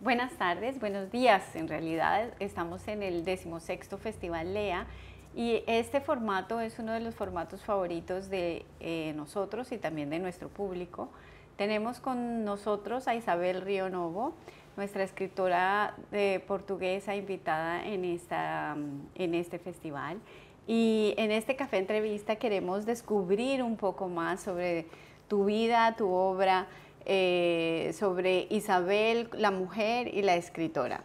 Buenas tardes, buenos días en realidad. Estamos en el 16º Festival LEA y este formato es uno de los formatos favoritos de nosotros y también de nuestro público. Tenemos con nosotros a Isabel Río Novo, nuestra escritora portuguesa invitada en este festival. Y en este café entrevista queremos descubrir un poco más sobre tu vida, tu obra, sobre Isabel, la mujer y la escritora.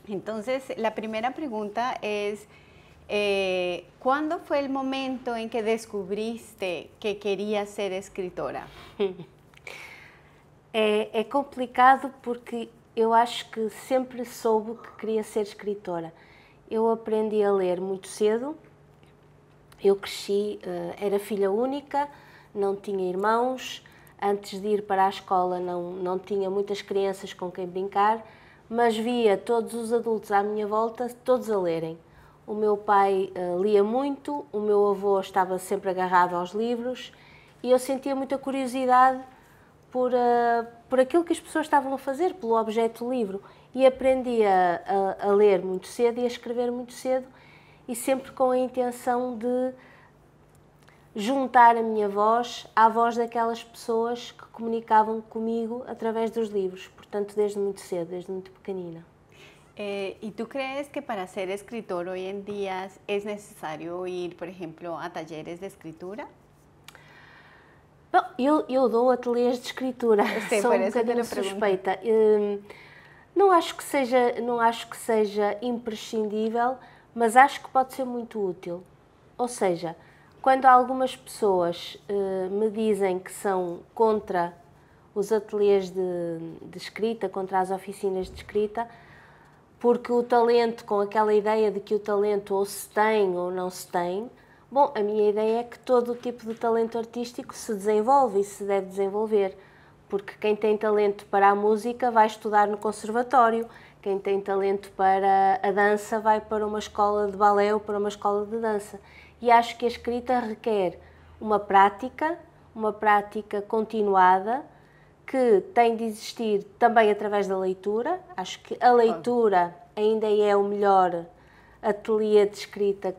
Entonces, la primera pregunta es, ¿cuándo fue el momento en que descubriste que querías ser escritora? É complicado porque eu acho que sempre soube que queria ser escritora. Eu aprendi a ler muito cedo, eu cresci, era filha única, não tinha irmãos, antes de ir para a escola não tinha muitas crianças com quem brincar, mas via todos os adultos à minha volta, todos a lerem. O meu pai lia muito, o meu avô estava sempre agarrado aos livros e eu sentia muita curiosidade por aquilo que as pessoas estavam a fazer, pelo objeto livro. E aprendi a ler muito cedo e a escrever muito cedo e sempre com a intenção de juntar a minha voz à voz daquelas pessoas que comunicavam comigo através dos livros, portanto desde muito cedo, desde muito pequenina. ¿Y tú crees que para ser escritor hoy en día es necesario ir, por ejemplo, a talleres de escritura? Bom, eu dou ateliês de escritura, sou um bocadinho suspeita. Não acho que seja imprescindível, mas acho que pode ser muito útil. Ou seja, quando algumas pessoas me dizem que são contra os ateliês de escrita, contra as oficinas de escrita, porque o talento, com aquela ideia de que o talento ou se tem ou não se tem, bom, a minha ideia é que todo o tipo de talento artístico se desenvolve e se deve desenvolver, porque quem tem talento para a música vai estudar no conservatório, quem tem talento para a dança vai para uma escola de balé ou para uma escola de dança. E acho que a escrita requer uma prática continuada, que tem de existir também através da leitura. Acho que a leitura ainda é o melhor ateliê de escrita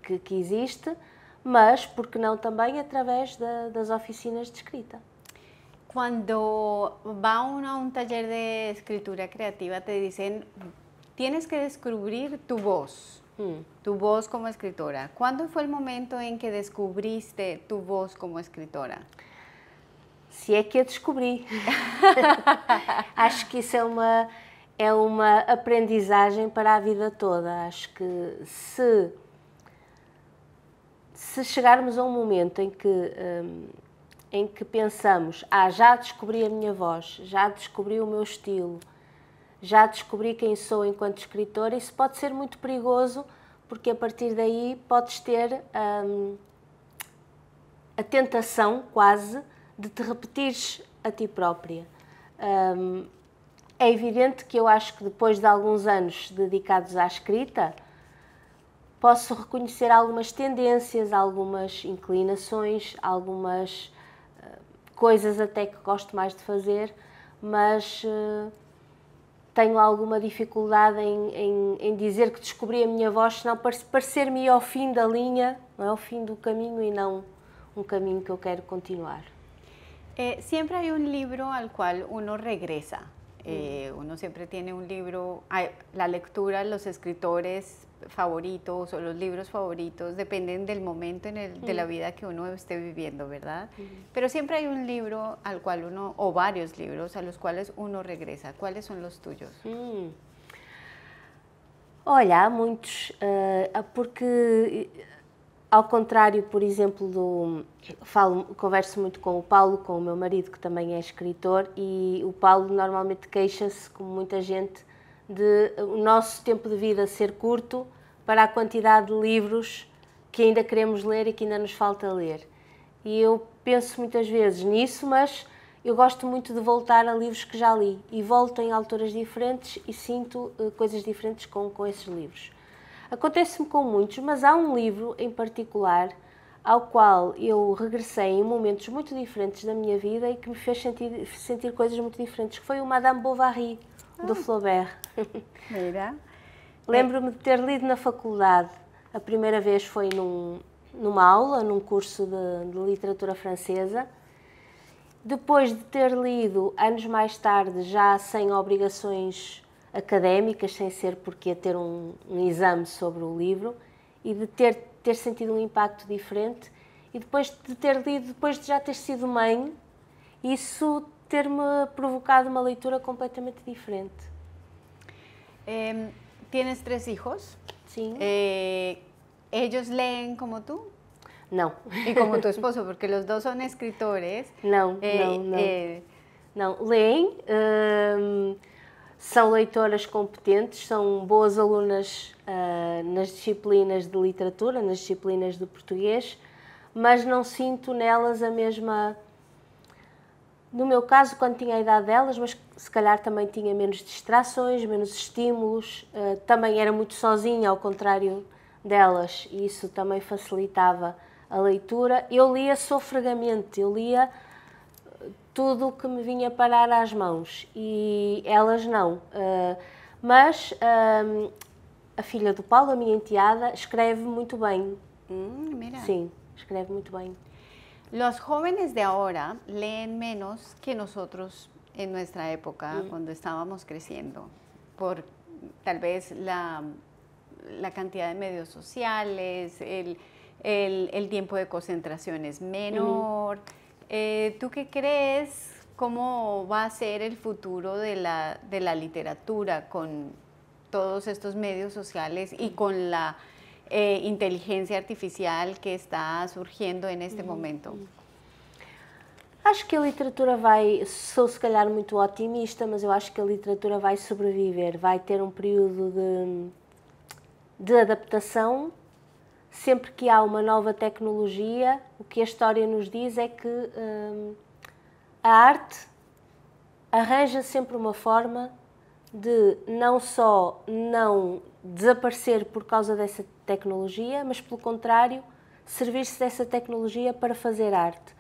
que existe, mas, por que não também através das oficinas de escrita. Cuando va uno a un taller de escritura creativa te dicen, tienes que descubrir tu voz como escritora. ¿Cuándo fue el momento en que descubriste tu voz como escritora? Se é que a descobri. Acho que isso é uma aprendizagem para a vida toda. Acho que se chegarmos a um momento em que pensamos, já descobri a minha voz, já descobri o meu estilo, já descobri quem sou enquanto escritora, isso pode ser muito perigoso, porque a partir daí podes ter a tentação quase de te repetires a ti própria. É evidente que eu acho que depois de alguns anos dedicados à escrita, posso reconhecer algumas tendências, algumas inclinações, algumas coisas até que gosto mais de fazer, mas tenho alguma dificuldade em dizer que descobri a minha voz, senão parecer-me ao fim da linha, não é? Ao fim do caminho e não um caminho que eu quero continuar. Siempre hay un libro al cual uno regresa. Uno siempre tiene un libro, la lectura, los escritores favoritos o los libros favoritos dependen del momento de la vida que uno esté viviendo, ¿verdad? Pero siempre hay un libro al cual uno, o varios libros a los cuales uno regresa. ¿Cuáles son los tuyos? Olha, há muitos, porque ao contrário, por exemplo, converso muito com o Paulo, com o meu marido, que também é escritor, e o Paulo normalmente queixa-se, como muita gente, de o nosso tempo de vida ser curto para a quantidade de livros que ainda queremos ler e que ainda nos falta ler. E eu penso muitas vezes nisso, mas eu gosto muito de voltar a livros que já li, e volto em alturas diferentes e sinto coisas diferentes com esses livros. Acontece-me com muitos, mas há um livro em particular ao qual eu regressei em momentos muito diferentes da minha vida e que me fez sentir coisas muito diferentes, que foi o Madame Bovary, do Flaubert. Mira. Lembro-me de ter lido na faculdade, a primeira vez foi numa aula, num curso de literatura francesa. Depois de ter lido, anos mais tarde, já sem obrigações académicas, sem ser porque ia ter um exame sobre o livro, e de ter sentido um impacto diferente, e depois de ter lido, depois de já ter sido mãe, isso ter-me provocado uma leitura completamente diferente. ¿Tienes 3 hijos? Sim. ¿Ellos leen como tú? Não. Y como tu esposo, porque los dos son escritores. Não. Não, leem, são leitoras competentes, são boas alunas nas disciplinas de literatura, nas disciplinas de português, mas não sinto nelas a mesma... No meu caso, quando tinha a idade delas, mas se calhar também tinha menos distrações, menos estímulos, também era muito sozinha, ao contrário delas, e isso também facilitava a leitura. Eu lia sofregamente, eu lia tudo o que me vinha parar às mãos, e elas não. Mas a filha do Paulo, a minha enteada, escreve muito bem. Mira. Sim, escreve muito bem. Los jóvenes de ahora leen menos que nosotros en nuestra época, cuando estábamos creciendo, por tal vez la cantidad de medios sociales, el tiempo de concentración es menor. ¿Tú qué crees? ¿Cómo va a ser el futuro de la literatura con todos estos medios sociales y con la inteligencia artificial que está surgindo neste momento? Acho que a literatura vai, sou se calhar muito otimista, mas eu acho que a literatura vai sobreviver, vai ter um período de adaptação. Sempre que há uma nova tecnologia, o que a história nos diz é que a arte arranja sempre uma forma de não só não desaparecer por causa dessa tecnologia, mas pelo contrário, servir-se dessa tecnologia para fazer arte.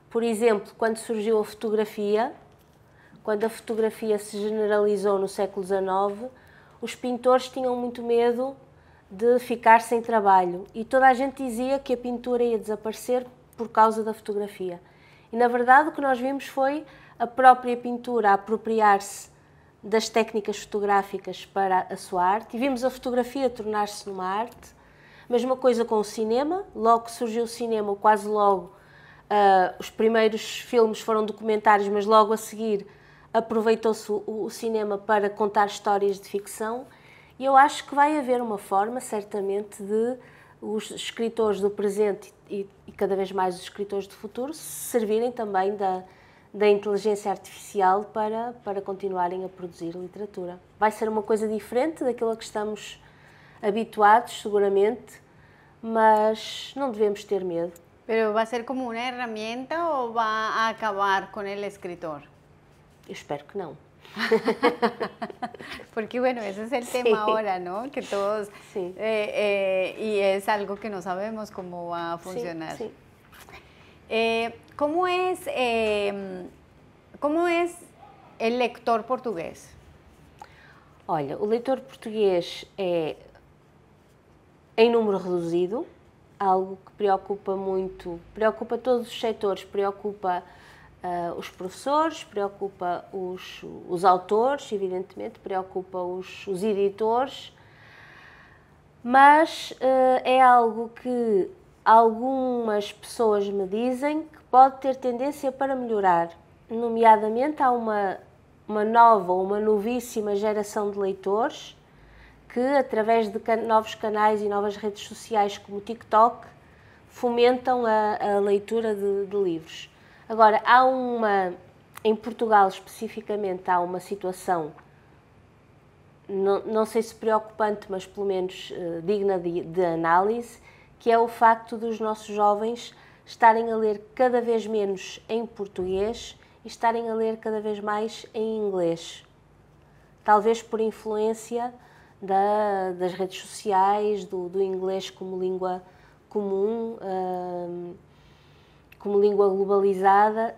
Por exemplo, quando surgiu a fotografia, quando a fotografia se generalizou no século XIX, os pintores tinham muito medo de ficar sem trabalho e toda a gente dizia que a pintura ia desaparecer por causa da fotografia. E na verdade o que nós vimos foi a própria pintura apropriar-se das técnicas fotográficas para a sua arte, e vimos a fotografia tornar-se numa arte. Mesma coisa com o cinema, logo que surgiu o cinema, quase logo, os primeiros filmes foram documentários, mas logo a seguir aproveitou-se o cinema para contar histórias de ficção, e eu acho que vai haver uma forma, certamente, de os escritores do presente e cada vez mais os escritores do futuro se servirem também da inteligência artificial para continuarem a produzir literatura. Vai ser uma coisa diferente daquilo a que estamos habituados, seguramente, mas não devemos ter medo. ¿Pero va a ser como una herramienta o va a acabar con el escritor? Eu espero que não. Porque bueno, ese es el tema ahora, ¿no? Que todos, y es algo que no sabemos cómo va a funcionar. Sí. ¿Cómo es el lector português? Olha, o leitor português é em número reduzido, algo que preocupa muito, preocupa todos os setores, preocupa os professores, preocupa os autores, evidentemente, preocupa os editores, mas é algo que algumas pessoas me dizem que pode ter tendência para melhorar. Nomeadamente, há uma nova, uma novíssima geração de leitores que, através de novos canais e novas redes sociais como o TikTok, fomentam a leitura de livros. Agora, em Portugal especificamente, há uma situação, não sei se preocupante, mas pelo menos digna de análise, que é o facto dos nossos jovens estarem a ler cada vez menos em português e estarem a ler cada vez mais em inglês. Talvez por influência das redes sociais, do inglês como língua comum como língua globalizada.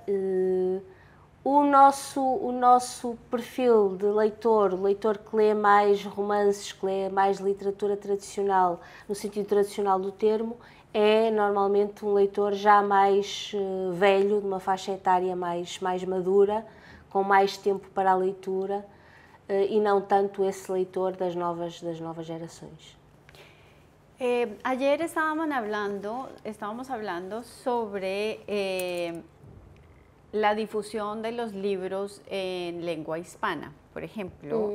O nosso perfil de leitor, o leitor que lê mais romances, que lê mais literatura tradicional, no sentido tradicional do termo, é normalmente um leitor já mais velho, de uma faixa etária mais madura, com mais tempo para a leitura, e não tanto esse leitor das novas gerações. Ayer estábamos hablando sobre la difusión de los libros en lengua hispana. Por ejemplo,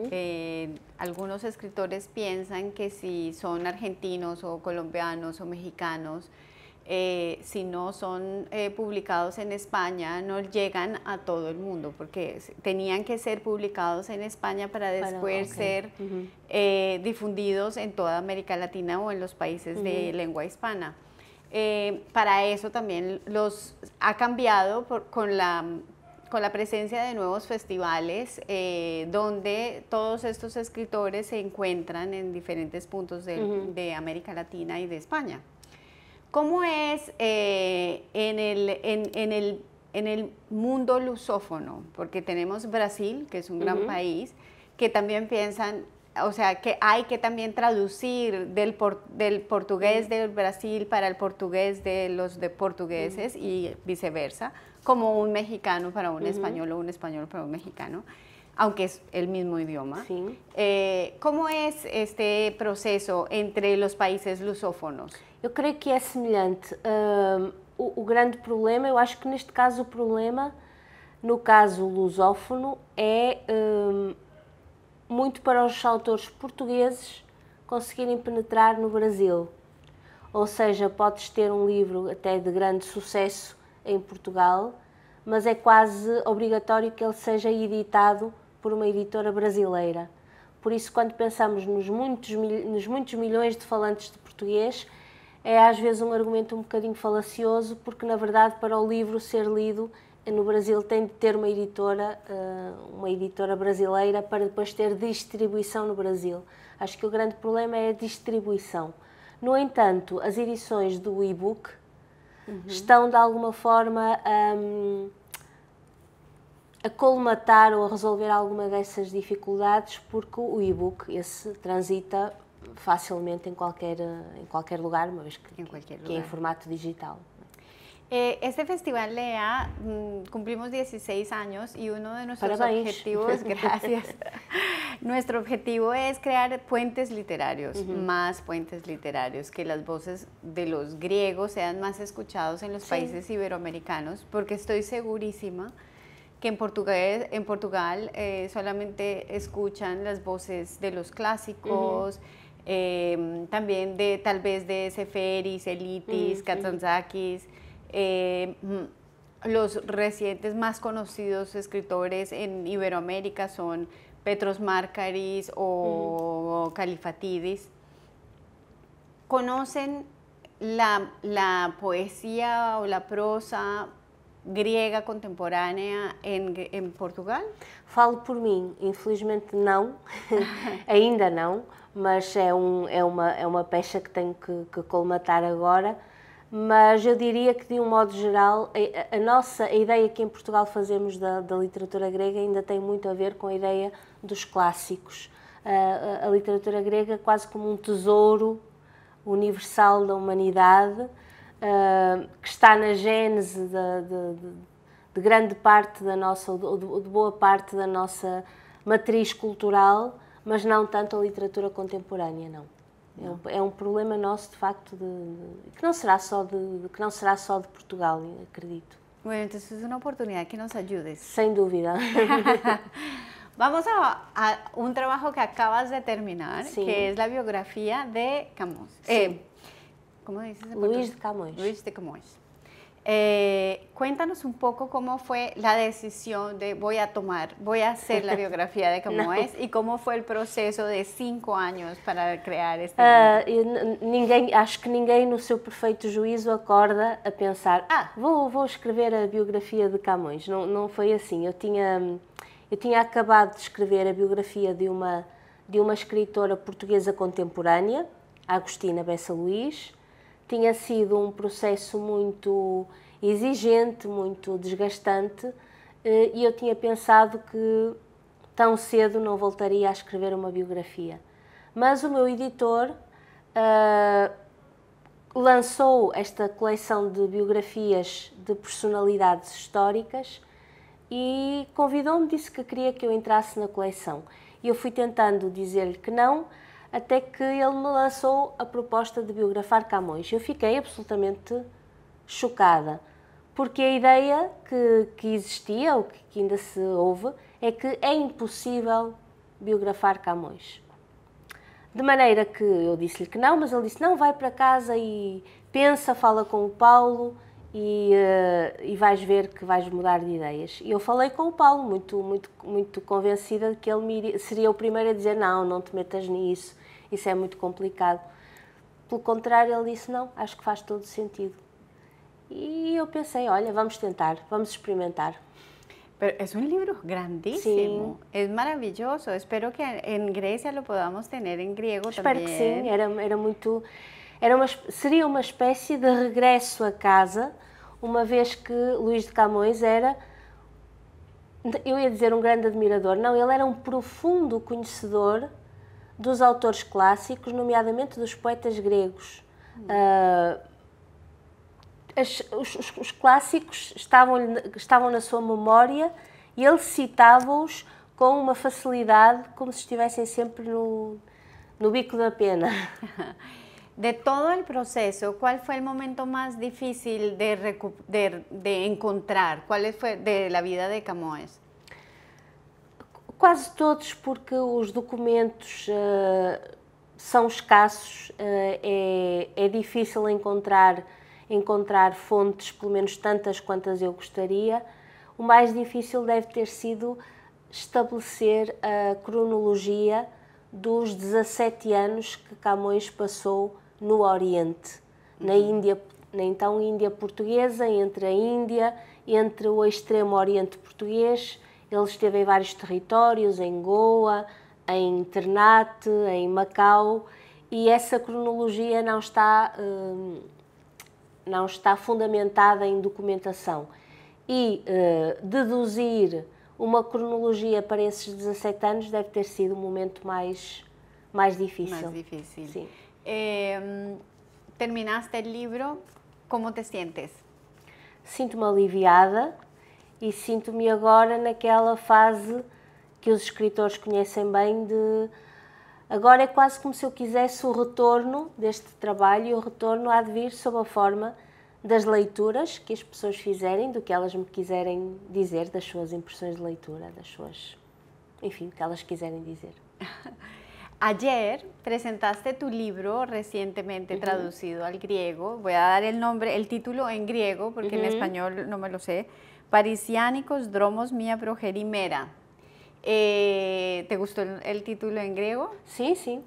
algunos escritores piensan que si son argentinos o colombianos o mexicanos, si no son publicados en España, no llegan a todo el mundo, porque tenían que ser publicados en España para después ser difundidos en toda América Latina o en los países de lengua hispana. Para eso también los ha cambiado con la presencia de nuevos festivales donde todos estos escritores se encuentran en diferentes puntos de América Latina y de España. ¿Cómo es en el mundo lusófono? Porque tenemos Brasil, que es un gran país, que también piensan, o sea, que hay que también traducir del portugués del Brasil para el portugués de los portugueses y viceversa, como un mexicano para un español o un español para un mexicano, aunque es el mismo idioma. Sim. ¿Cómo es este proceso entre los países lusófonos? Eu creio que é semelhante. O grande problema, eu acho que neste caso o problema, no caso lusófono, é muito para os autores portugueses conseguirem penetrar no Brasil. Ou seja, podes ter um livro até de grande sucesso em Portugal, mas é quase obrigatório que ele seja editado por uma editora brasileira. Por isso, quando pensamos nos muitos milhões de falantes de português, é às vezes um argumento um bocadinho falacioso, porque na verdade para o livro ser lido no Brasil tem de ter uma editora brasileira para depois ter distribuição no Brasil. Acho que o grande problema é a distribuição. No entanto, as edições do e-book estão de alguma forma a colmatar ou a resolver alguma dessas dificuldades, porque o e-book esse transita facilmente em qualquer lugar, uma vez que é em formato digital. Este festival LEA cumplimos 16 años y uno de nuestros Parabéns. objetivos, gracias, nuestro objetivo es crear puentes literarios, más puentes literarios, que las voces de los griegos sean más escuchados en los países iberoamericanos, porque estoy segurísima que en Portugal solamente escuchan las voces de los clásicos, también tal vez de Seferis, Elitis, Kazantzakis, los recientes más conocidos escritores en Iberoamérica son Petros Márkaris o Kalifatidis. ¿Conocen la poesía o la prosa griega contemporânea em Portugal? Falo por mim, infelizmente não, ainda não, mas é uma pecha que tenho que colmatar agora. Mas eu diria que, de um modo geral, a ideia que em Portugal fazemos da literatura grega ainda tem muito a ver com a ideia dos clássicos. A literatura grega quase como um tesouro universal da humanidade, que está na gênese de grande parte da nossa, ou de boa parte da nossa matriz cultural, mas não tanto a literatura contemporânea, não. É um problema nosso, de facto, que não será só de Portugal, acredito. Bueno, entonces es una oportunidad que nos ayudes. Sem dúvida. Vamos a un trabajo que acabas de terminar, Sí. que es la biografía de Camões. Sí. ¿Cómo dices? Luís de Camões. Luís de Camões. Cuéntanos un poco cómo fue la decisión de voy a hacer la biografía de Camões y cómo fue el proceso de 5 años para crear este livro. Acho que ninguém no seu perfeito juízo acorda a pensar vou escrever a biografia de Camões. Não foi assim. Eu tinha acabado de escrever a biografia de uma escritora portuguesa contemporânea, Agostina Bessa Luís. tinha sido um processo muito exigente, muito desgastante, e eu tinha pensado que tão cedo não voltaria a escrever uma biografia. Mas o meu editor lançou esta coleção de biografias de personalidades históricas e convidou-me, disse que queria que eu entrasse na coleção. E eu fui tentando dizer-lhe que não, até que ele me lançou a proposta de biografar Camões. Eu fiquei absolutamente chocada, porque a ideia que existia, ou que ainda se ouve, é que é impossível biografar Camões. De maneira que eu disse-lhe que não, mas ele disse, não, vai para casa e pensa, fala com o Paulo e vais ver que vais mudar de ideias. E eu falei com o Paulo, muito convencida de que ele seria o primeiro a dizer, não te metas nisso, isso é muito complicado. Pelo contrário, ele disse, não, acho que faz todo sentido. Y yo pensé, oye, vamos a tentar, vamos a experimentar. Pero es un libro grandísimo, sí. Es maravilloso. Espero que en Grecia lo podamos tener en griego también. Espero que sim, seria uma espécie de regresso a casa, uma vez que Luís de Camões era, eu ia dizer um grande admirador, não, ele era um profundo conhecedor dos autores clássicos, nomeadamente dos poetas gregos. Os clássicos estavam na sua memória e ele citava-os com uma facilidade, como se estivessem sempre no bico da pena. De todo el proceso, ¿cuál fue el momento más difícil de encontrar? ¿Cuál fue de la vida de Camões? Quase todos, porque os documentos são escassos, é difícil encontrar fontes, pelo menos tantas quantas eu gostaria. O mais difícil deve ter sido estabelecer a cronologia dos 17 anos que Camões passou no Oriente, na Índia, na então Índia portuguesa, entre a Índia, entre o extremo Oriente português. Ele esteve em vários territórios, em Goa, em Ternate, em Macau, e essa cronologia não está fundamentada em documentação. E deduzir uma cronologia para esses 17 anos deve ter sido o momento mais difícil. Mais difícil. Sim. Terminaste o livro, como te sientes? Sinto-me aliviada e sinto-me agora naquela fase que os escritores conhecem bem de... Agora é quase como se eu quisesse o retorno deste trabalho, e o retorno há de vir sob a forma das leituras que as pessoas fizerem, do que elas me quiserem dizer, das suas impressões de leitura, das suas... enfim, o que elas quiserem dizer. Ayer presentaste tu libro recientemente traducido al griego. Voy a dar el título en griego porque en español no me lo sé. Parisiánicos, dromos, mia progerimera. ¿Te gustó el título en griego? Sí, sí.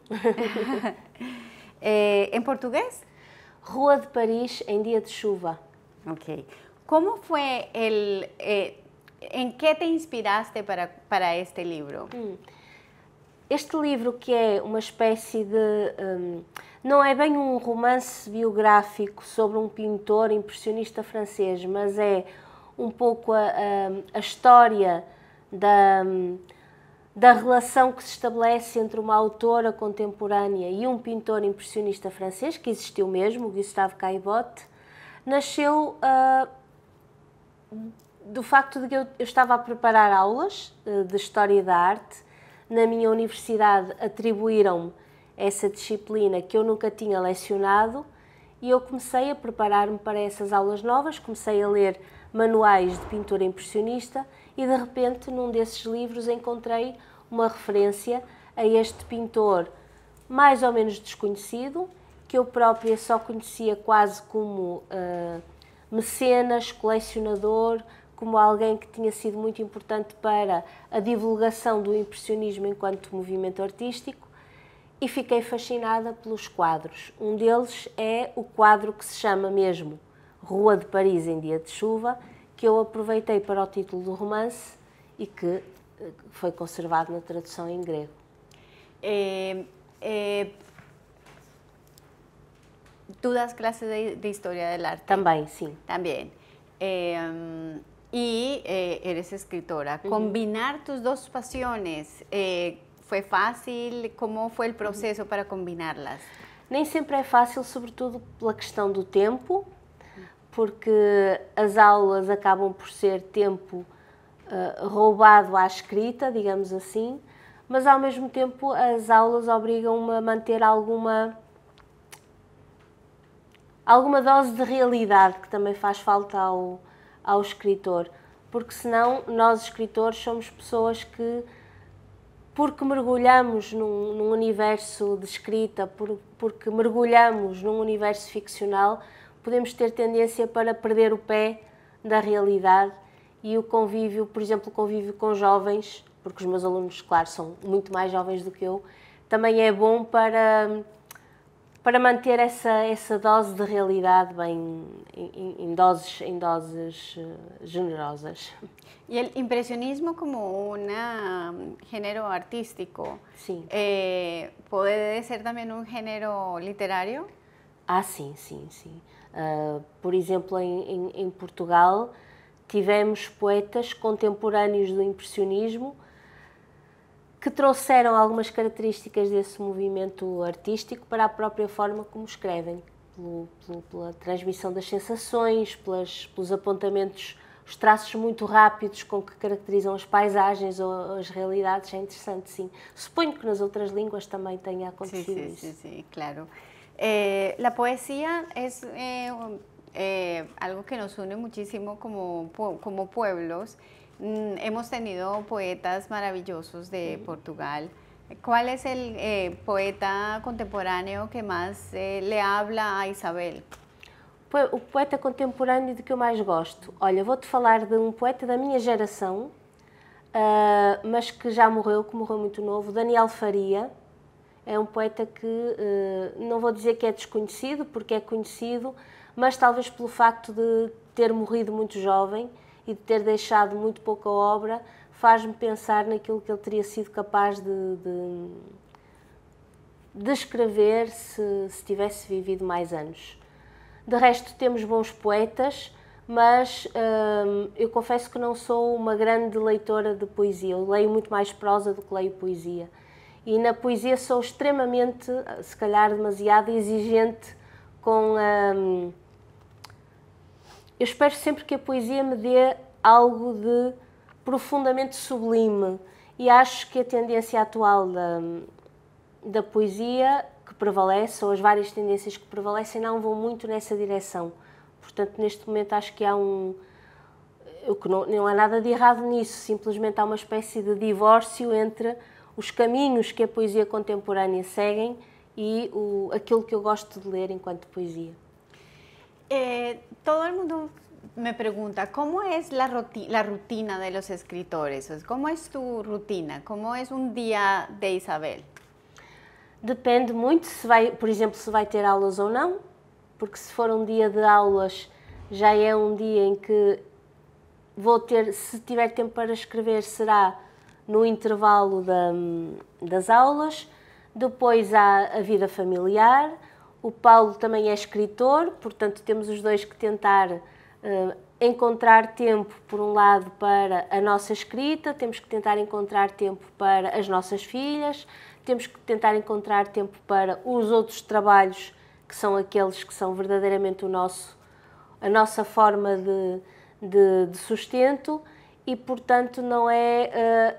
¿En portugués? Rua de Paris em dia de chuva. Ok. ¿Cómo fue en qué te inspiraste para este libro? Este livro, que é uma espécie de... não é bem um romance biográfico sobre um pintor impressionista francês, mas é um pouco a história da relação que se estabelece entre uma autora contemporânea e um pintor impressionista francês, que existiu mesmo, Gustave Caillebotte, nasceu do facto de que eu estava a preparar aulas de História da Arte. Na minha universidade atribuíram-me essa disciplina que eu nunca tinha lecionado e eu comecei a preparar-me para essas aulas novas, comecei a ler manuais de pintura impressionista e de repente num desses livros encontrei uma referência a este pintor mais ou menos desconhecido, que eu própria só conhecia quase como mecenas, colecionador, como alguém que tinha sido muito importante para a divulgação do impressionismo enquanto movimento artístico, e fiquei fascinada pelos quadros. Um deles é o quadro que se chama mesmo Rua de Paris em dia de chuva, que eu aproveitei para o título do romance e que foi conservado na tradução em grego. Tú das clases de historia del arte. Também, sim. También. Y eres escritora. Combinar tus dos pasiones, ¿fue fácil? ¿Cómo fue el proceso para combinarlas? Nem sempre é fácil, sobretudo pela questão do tempo, porque as aulas acabam por ser tempo roubado à escrita, digamos assim, mas ao mesmo tempo as aulas obrigam-me a manter alguma dose de realidade, que também faz falta ao escritor, porque senão nós escritores somos pessoas que, porque mergulhamos num universo de escrita, porque mergulhamos num universo ficcional, podemos ter tendência para perder o pé da realidade. E o convívio, por exemplo, o convívio com jovens, porque os meus alunos, claro, são muito mais jovens do que eu, também é bom para manter essa dose de realidade bem em doses generosas. Y el impresionismo como un género artístico, Sim. ¿puede ser también un género literario? Ah, sim. Por exemplo, em Portugal, tivemos poetas contemporâneos do impressionismo que trouxeram algumas características desse movimento artístico para a própria forma como escrevem, pela transmissão das sensações, pelos apontamentos, os traços muito rápidos com que caracterizam as paisagens ou as realidades. É interessante, sim. Suponho que nas outras línguas também tenha acontecido isso. Sí, claro. La poesía es algo que nos une muchísimo como pueblos. Hemos tenido poetas maravillosos de Portugal. ¿Cuál es el poeta contemporáneo que más le habla a Isabel? O poeta contemporâneo de que eu mais gosto? Olha, vou-te falar de um poeta da minha geração, mas que já morreu, que morreu muito novo, Daniel Faria. É um poeta que, não vou dizer que é desconhecido, porque é conhecido, mas talvez pelo facto de ter morrido muito jovem e de ter deixado muito pouca obra, faz-me pensar naquilo que ele teria sido capaz de escrever se tivesse vivido mais anos. De resto, temos bons poetas, mas eu confesso que não sou uma grande leitora de poesia. Eu leio muito mais prosa do que leio poesia. E na poesia sou extremamente, se calhar demasiado exigente com eu espero sempre que a poesia me dê algo de profundamente sublime, e acho que a tendência atual da poesia que prevalece, ou as várias tendências que prevalecem, não vão muito nessa direção. Portanto, neste momento acho que não há nada de errado nisso, simplesmente há uma espécie de divórcio entre os caminhos que a poesia contemporânea seguem e aquilo que eu gosto de ler enquanto poesia. Todo el mundo me pregunta, ¿cómo es la rutina de los escritores? ¿Cómo es tu rutina? ¿Cómo es un día de Isabel? Depende muito, por exemplo, se vai ter aulas ou não, porque se for um dia de aulas, já é um dia em que se tiver tempo para escrever, será no intervalo das aulas. Depois há a vida familiar. O Paulo também é escritor, portanto temos os dois que tentar encontrar tempo, por um lado, para a nossa escrita, temos que tentar encontrar tempo para as nossas filhas, temos que tentar encontrar tempo para os outros trabalhos, que são aqueles que são verdadeiramente a nossa forma de sustento, e portanto não é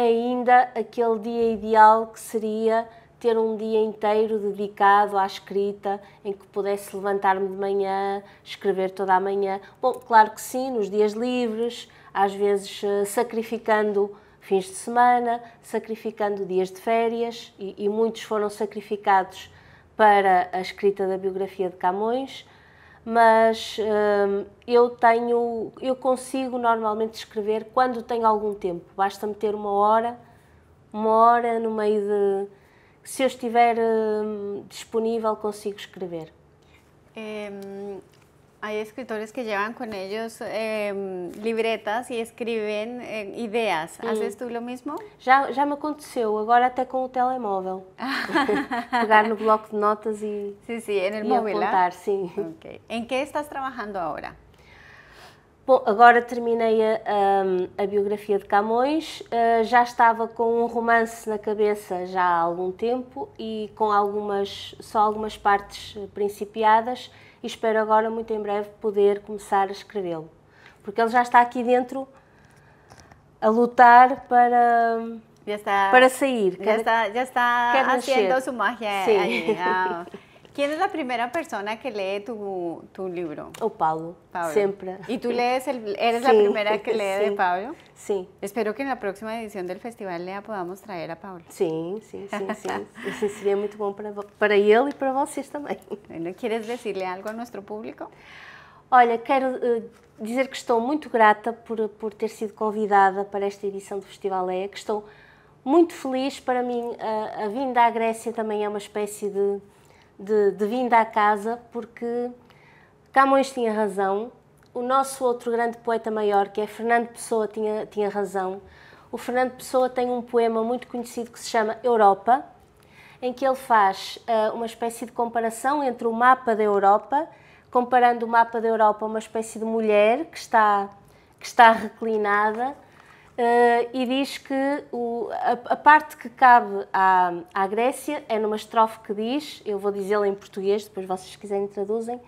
ainda aquele dia ideal que seria ter um dia inteiro dedicado à escrita, em que pudesse levantar-me de manhã, escrever toda a manhã. Bom, claro que sim, nos dias livres, às vezes sacrificando fins de semana, sacrificando dias de férias, e muitos foram sacrificados para a escrita da biografia de Camões, mas eu consigo normalmente escrever quando tenho algum tempo. Basta-me ter uma hora no meio de... Se eu estiver disponível, consigo escrever. Hay escritores que llevan con ellos libretas e escrevem ideias. ¿Haces tú lo mismo? Já me aconteceu, agora até com o telemóvel. Pegar no bloco de notas e, sí, en el e móvil, apontar, sim. Okay. ¿En qué estás trabajando ahora? Bom, agora terminei a biografia de Camões, já estava com um romance na cabeça já há algum tempo e com só algumas partes principiadas e espero agora, muito em breve, poder começar a escrevê-lo. Porque ele já está aqui dentro a lutar para sair. Ya está haciendo su magia sí. allí. ¿Quién es la primera persona que lee tu libro? O Paulo, sempre. ¿Y tú eres la primera que lee de Pablo? Sim. Espero que en la próxima edición del Festival Lea podamos traer a Pablo. Sim. Isso seria muito bom para ele e para vocês também. Bueno, ¿quieres decirle algo a nuestro público? Olha, quero dizer que estou muito grata por ter sido convidada para esta edição do Festival Lea, que estou muito feliz. Para mim, a vinda à Grécia também é uma espécie de vinda à casa, porque Camões tinha razão, o nosso outro grande poeta maior, que é Fernando Pessoa, tinha razão. O Fernando Pessoa tem um poema muito conhecido que se chama Europa, em que ele faz uma espécie de comparação entre o mapa da Europa, comparando o mapa da Europa a uma espécie de mulher que está reclinada, e diz que a parte que cabe à Grécia é numa estrofe que diz, eu vou dizê-la em português, depois vocês se quiserem traduzem,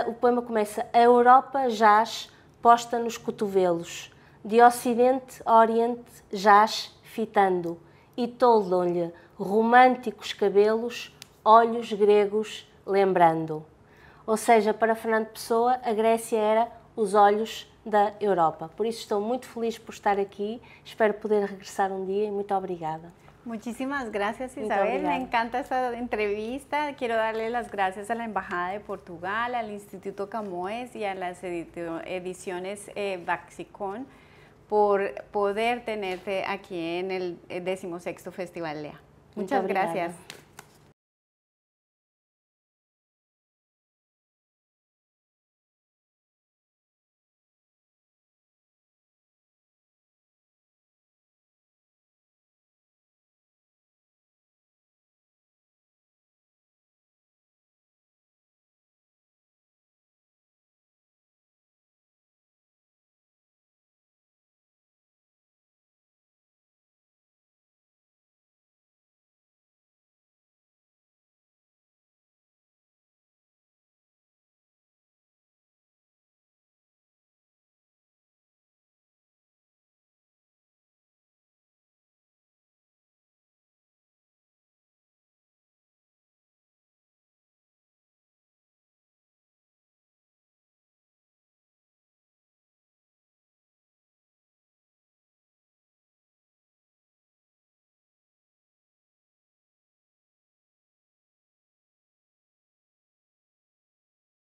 o poema começa: a Europa jaz posta nos cotovelos, de ocidente a oriente jaz fitando, e toldam-lhe românticos cabelos, olhos gregos lembrando. Ou seja, para Fernando Pessoa, a Grécia era os olhos da Europa. Por isso estou muito feliz por estar aqui, espero poder regressar um dia e muito obrigada. Muchísimas gracias, Isabel. Me encanta esta entrevista. Quiero darle las gracias a la Embajada de Portugal, al Instituto Camões y a las ediciones Baxicon por poder tenerte aquí en el 16º Festival Lea. Muchas gracias.